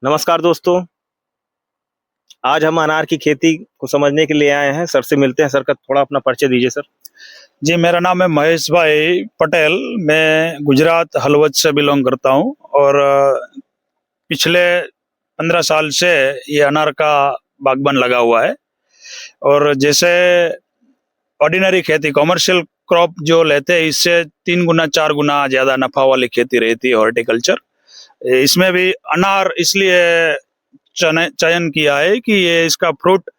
नमस्कार दोस्तों। आज हम अनार की खेती को समझने के लिए आए हैं। सर से मिलते हैं। सर का थोड़ा अपना परिचय दीजिए सर। जी, मेरा नाम है महेश भाई पटेल। मैं गुजरात हलवद से बिलोंग करता हूँ और पिछले 15 साल से ये अनार का बागबान लगा हुआ है। और जैसे ऑर्डिनरी खेती कमर्शियल क्रॉप जो लेते हैं, इससे 3 गुना 4 गुना ज़्यादा नफा वाली खेती रहती है हॉर्टिकल्चर। इसमें भी अनार इसलिए चयन किया है कि ये इसका फ्रूट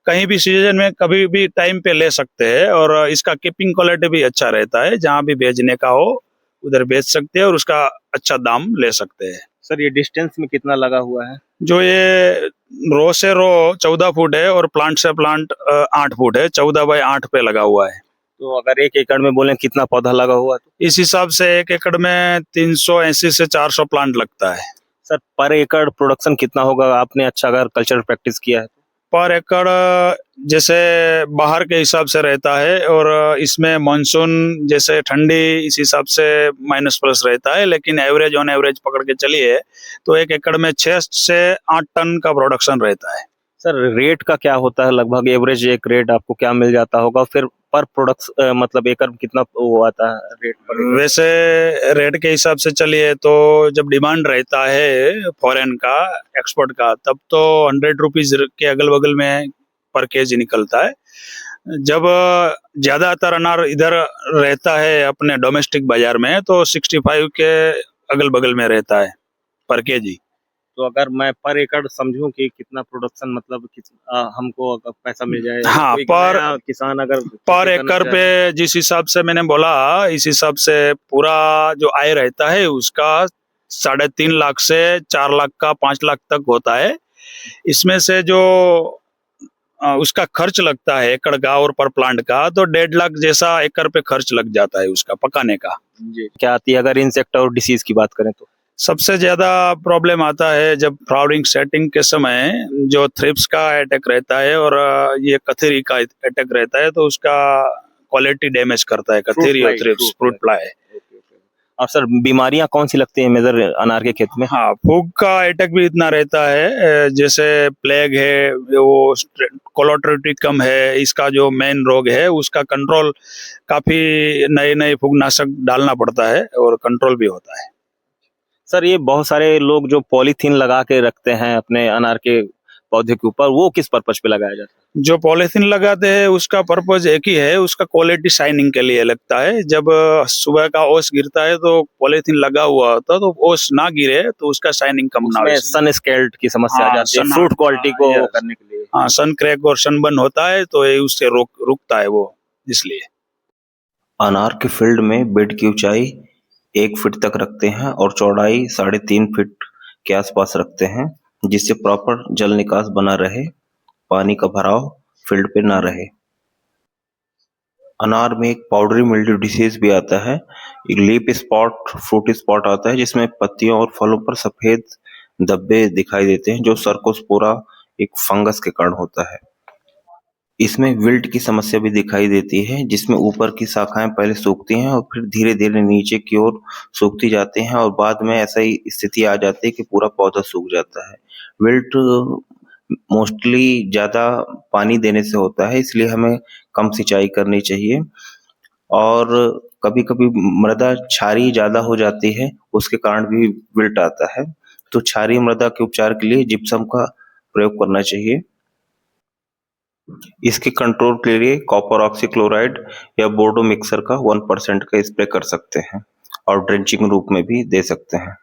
कहीं भी सीजन में कभी भी टाइम पे ले सकते हैं और इसका कीपिंग क्वालिटी भी अच्छा रहता है। जहां भी बेचने का हो उधर बेच सकते हैं और उसका अच्छा दाम ले सकते हैं। सर ये डिस्टेंस में कितना लगा हुआ है? जो ये रो से रो 14 फुट है और प्लांट से प्लांट 8 फुट है। 14 बाय 8 पे लगा हुआ है। तो अगर 1 एकड़ में बोले कितना पौधा लगा हुआ है तो? इस हिसाब से 1 एकड़ में 380 से 400 प्लांट लगता है। सर पर एकड़ प्रोडक्शन कितना होगा? आपने अच्छा अगर कल्चर प्रैक्टिस किया है तो? पर एकड़ जैसे बाहर के हिसाब से रहता है और इसमें मानसून जैसे ठंडी इस हिसाब से माइनस प्लस रहता है, लेकिन एवरेज ऑन एवरेज पकड़ के चलिए तो 1 एकड़ में 6 से 8 टन का प्रोडक्शन रहता है। सर रेट का क्या होता है? लगभग एवरेज एक रेट आपको क्या मिल जाता होगा? फिर पर प्रोडक्ट मतलब एकड़ में कितना वो आता है रेट पर एकड़? वैसे रेट के हिसाब से चलिए तो जब डिमांड रहता है फॉरेन का, एक्सपोर्ट का, तब तो 100 रुपीज के अगल बगल में पर केजी निकलता है। जब ज्यादातर अनार इधर रहता है अपने डोमेस्टिक बाजार में तो 65 के अगल बगल में रहता है पर केजी। तो अगर मैं पर एकड़ समझूं कि कितना प्रोडक्शन मतलब हमको अगर पैसा मिल जाए, हाँ, कोई पर नया किसान अगर पर खेती करना एकड़ पे चाहे? जिस हिसाब से मैंने बोला, इस हिसाब से पूरा जो आय रहता है उसका 3.5 लाख से 4 लाख का 5 लाख तक होता है। इसमें से जो उसका खर्च लगता है एकड़ का और पर प्लांट का, तो 1.5 लाख जैसा एकड़ पे खर्च लग जाता है उसका पकाने का। जी क्या आती है अगर इंसेक्ट और डिसीज की बात करें तो? सबसे ज्यादा प्रॉब्लम आता है जब फ्लावरिंग सेटिंग के समय जो थ्रिप्स का अटैक रहता है और ये कथेरी का अटैक रहता है, तो उसका क्वालिटी डैमेज करता है कथेरी और थ्रिप्स, फ्रूट फ्लाई। अब सर बीमारियां कौन सी लगती हैं मेजर अनार के खेत में? हाँ, फूग का अटैक भी इतना रहता है। जैसे प्लेग है, वो कोलोट्रिटिकम है, इसका जो मेन रोग है उसका कंट्रोल काफी नए नए फूगनाशक डालना पड़ता है और कंट्रोल भी होता है। सर ये बहुत सारे लोग जो पॉलीथीन लगा के रखते हैं अपने अनार के पौधे के ऊपर, वो किस पर्पज पे लगाया जाता है? जो पॉलीथीन लगाते हैं उसका पर्पज एक ही है, उसका क्वालिटी शाइनिंग के लिए लगता है। जब सुबह का ओस गिरता है तो पॉलीथीन लगा हुआ होता है, तो ओस ना गिरे तो उसका शाइनिंग कम ना हो। उसमें सन स्केल्ड की समस्या आ हाँ, जाती है फ्रूट क्वालिटी को वो करने के लिए। हाँ, सन क्रैक और सनबर्न होता है तो ये उससे रुकता है वो, इसलिए। अनार के फील्ड में बेड की ऊंचाई 1 फीट तक रखते हैं और चौड़ाई 3.5 फीट के आसपास रखते हैं, जिससे प्रॉपर जल निकास बना रहे, पानी का भराव फील्ड पे ना रहे। अनार में एक पाउडरी मिल्ड्यू डिसीज भी आता है। एक लीफ स्पॉट, फ्रूट स्पॉट आता है जिसमें पत्तियों और फलों पर सफेद धब्बे दिखाई देते हैं, जो सर्कोस्पोरा एक फंगस के कारण होता है। इसमें विल्ट की समस्या भी दिखाई देती है, जिसमें ऊपर की शाखाएं पहले सूखती हैं और फिर धीरे धीरे नीचे की ओर सूखती जाती हैं और बाद में ऐसा ही स्थिति आ जाती है कि पूरा पौधा सूख जाता है। विल्ट मोस्टली ज्यादा पानी देने से होता है, इसलिए हमें कम सिंचाई करनी चाहिए। और कभी कभी मृदा क्षारीय ज्यादा हो जाती है, उसके कारण भी विल्ट आता है। तो क्षारीय मृदा के उपचार के लिए जिप्सम का प्रयोग करना चाहिए। इसके कंट्रोल के लिए कॉपर ऑक्सीक्लोराइड या बोर्डो मिक्सर का 1% का स्प्रे कर सकते हैं और ड्रेंचिंग रूप में भी दे सकते हैं।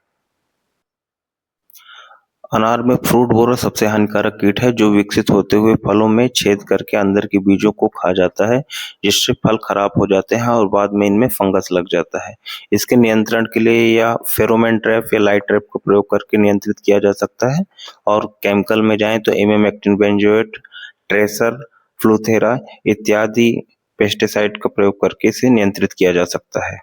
अनार में फ्रूट बोरर सबसे हानिकारक कीट है, जो विकसित होते हुए फलों में छेद करके अंदर के बीजों को खा जाता है, जिससे फल खराब हो जाते हैं और बाद में इनमें फंगस लग जाता है। इसके नियंत्रण के लिए या फेरोमोन ट्रैप या लाइट ट्रैप का प्रयोग करके नियंत्रित किया जा सकता है। और केमिकल में जाएं तो इमामेक्टिन बेंजोएट, ट्रेसर, फ्लूथेरा इत्यादि पेस्टिसाइड का प्रयोग करके इसे नियंत्रित किया जा सकता है।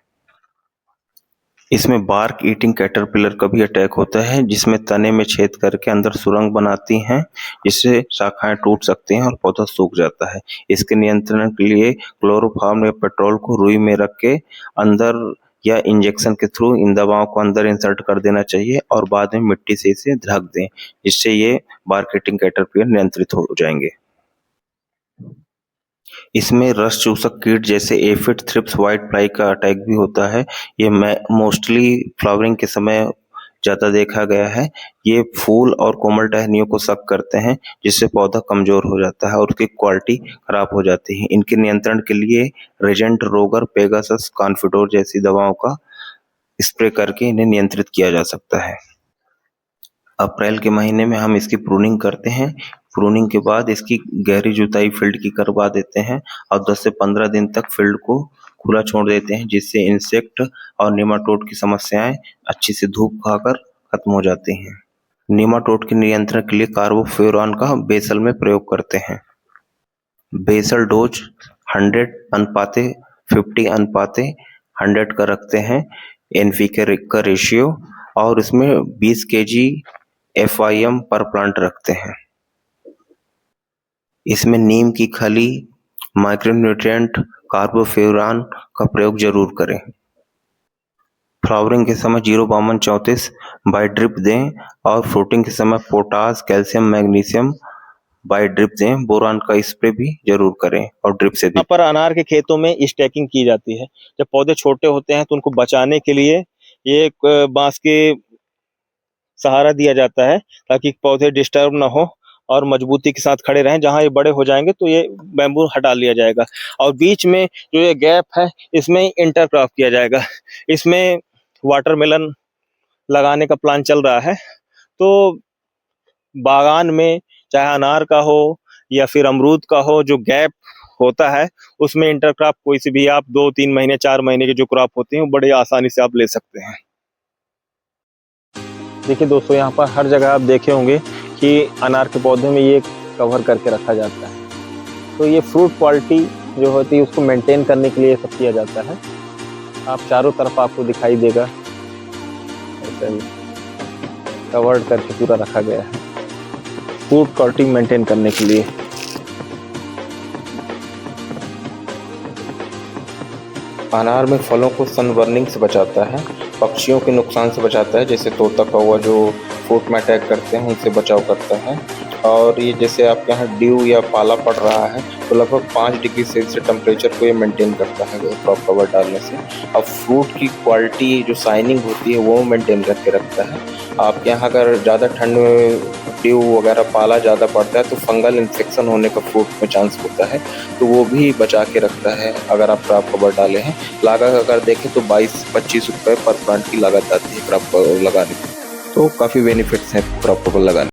इसमें बार्क ईटिंग कैटरपिलर का भी अटैक होता है, जिसमें तने में छेद करके अंदर सुरंग बनाती हैं, जिससे शाखाएं टूट सकती हैं और पौधा सूख जाता है। इसके नियंत्रण के लिए क्लोरोफॉर्म या पेट्रोल को रुई में रख के अंदर या इंजेक्शन के थ्रू इन दवाओं को अंदर इंसर्ट कर देना चाहिए और बाद में मिट्टी से इसे ढक दें, जिससे ये बारकेटिंग कैटरपिलर नियंत्रित हो जाएंगे। इसमें रस चूसक कीट जैसे एफिड, थ्रिप्स, व्हाइट फ्लाई का अटैक भी होता है। ये मोस्टली फ्लावरिंग के समय ज्यादा देखा गया है। ये फूल और कोमल टहनियों को सक करते हैं, जिससे पौधा कमजोर हो जाता है और उसकी क्वालिटी खराब हो जाती है। इनके नियंत्रण के लिए रेजेंट, रोगर, पेगासस, कॉन्फिडोर जैसी दवाओं का स्प्रे करके इन्हें नियंत्रित किया जा सकता है। अप्रैल के महीने में हम इसकी प्रूनिंग करते हैं। प्रूनिंग के बाद इसकी गहरी जुताई फील्ड की करवा देते हैं और 10 से 15 दिन तक फील्ड को खुला छोड़ देते हैं, जिससे इंसेक्ट और निमाटोड की समस्याएं अच्छी से धूप खाकर खत्म हो जाती हैं। निमाटोड के नियंत्रण के लिए कार्बोफ्यूरॉन का बेसल में प्रयोग करते हैं। बेसल डोज 100:50 का रखते हैं NPK का रेशियो, और इसमें 20 kg FIM पर प्लांट रखते हैं। इसमें नीम की खली, माइक्रोन्यूट्रिएंट, कार्बोफ्यूरॉन का प्रयोग जरूर करें। फ्लावरिंग के समय 0:32 बाय ड्रिप दें और फ्रूटिंग के समय potash, calcium, magnesium by drip दें। बोरान का स्प्रे भी जरूर करें और ड्रिप से भी। यहाँ पर अनार के खेतों में स्टैकिंग की जाती है। जब पौधे छोटे होते हैं तो उनको बचाने के लिए ये एक बांस के सहारा दिया जाता है, ताकि पौधे डिस्टर्ब ना हो और मजबूती के साथ खड़े रहें। जहां ये बड़े हो जाएंगे तो ये बैम्बू हटा लिया जाएगा और बीच में जो ये गैप है इसमें इंटरक्रॉप किया जाएगा। इसमें वाटरमेलन लगाने का प्लान चल रहा है। तो बागान में चाहे अनार का हो या फिर अमरूद का हो, जो गैप होता है उसमें इंटरक्रॉप कोई से भी आप 2-3 महीने 4 महीने के जो क्रॉप होते हैं वो बड़े आसानी से आप ले सकते हैं। देखिए दोस्तों, यहाँ पर हर जगह आप देखे होंगे कि अनार के पौधे में ये कवर करके रखा जाता है। तो ये फ्रूट क्वालिटी जो होती है उसको मेंटेन करने के लिए सब किया जाता है। आप चारों तरफ आपको दिखाई देगा ऐसे कवर्ड करके पूरा रखा गया है फ्रूट क्वालिटी मेंटेन करने के लिए। अनार में फलों को सनबर्निंग से बचाता है, पक्षियों के नुकसान से बचाता है, जैसे तोता कौवा जो फ्रूट में अटैक करते हैं उनसे बचाव करता है। और ये जैसे आपके यहाँ ड्यू या पाला पड़ रहा है तो लगभग 5 डिग्री सेल्सियस टेम्परेचर को ये मेंटेन करता है क्रॉप कवर डालने से। अब फ्रूट की क्वालिटी जो शाइनिंग होती है वो मेंटेन करके रखता है। आपके यहाँ अगर ज़्यादा ठंड में ड्यू वगैरह पाला ज़्यादा पड़ता है तो फंगल इन्फेक्शन होने का फ्रूट में चांस होता है, तो वो भी बचा के रखता है अगर आप क्रॉप कवर डाले हैं। लागत अगर देखें तो 22-25 रुपये पर प्लांट की लागत आती है क्रॉप कवर लगाने की। तो काफ़ी बेनिफिट्स हैं क्रॉप कवर लगाने।